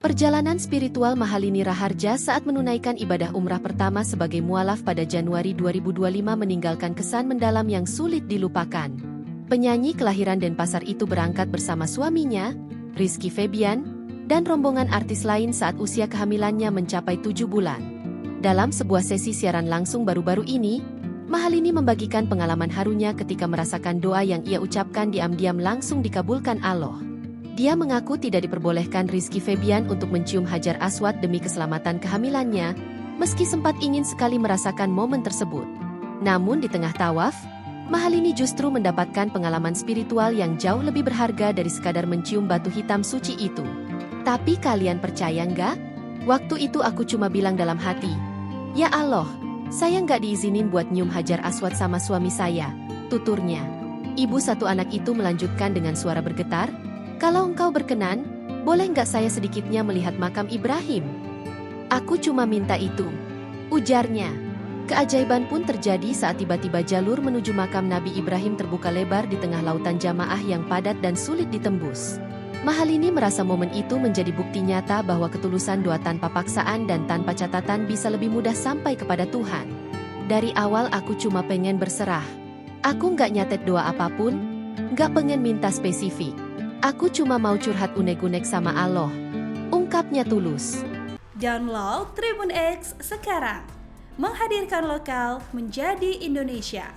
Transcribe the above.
Perjalanan spiritual Mahalini Raharja saat menunaikan ibadah umrah pertama sebagai mualaf pada Januari 2025 meninggalkan kesan mendalam yang sulit dilupakan. Penyanyi kelahiran Denpasar itu berangkat bersama suaminya, Rizky Febian, dan rombongan artis lain saat usia kehamilannya mencapai 7 bulan. Dalam sebuah sesi siaran langsung baru-baru ini, Mahalini membagikan pengalaman harunya ketika merasakan doa yang ia ucapkan diam-diam langsung dikabulkan Allah. Dia mengaku tidak diperbolehkan Rizky Febian untuk mencium Hajar Aswad demi keselamatan kehamilannya, meski sempat ingin sekali merasakan momen tersebut. Namun di tengah tawaf, Mahalini justru mendapatkan pengalaman spiritual yang jauh lebih berharga dari sekadar mencium batu hitam suci itu. Tapi kalian percaya nggak? Waktu itu aku cuma bilang dalam hati, "Ya Allah, saya nggak diizinin buat nyium Hajar Aswad sama suami saya," tuturnya. Ibu satu anak itu melanjutkan dengan suara bergetar, "Kalau engkau berkenan, boleh nggak saya sedikitnya melihat makam Ibrahim?" "Aku cuma minta itu," ujarnya. Keajaiban pun terjadi saat tiba-tiba jalur menuju makam Nabi Ibrahim terbuka lebar di tengah lautan jamaah yang padat dan sulit ditembus. Mahalini merasa momen itu menjadi bukti nyata bahwa ketulusan doa tanpa paksaan dan tanpa catatan bisa lebih mudah sampai kepada Tuhan. "Dari awal aku cuma pengen berserah. Aku nggak nyatet doa apapun, nggak pengen minta spesifik. Aku cuma mau curhat unek-unek sama Allah," ungkapnya tulus. Download Tribun X sekarang, menghadirkan lokal menjadi Indonesia.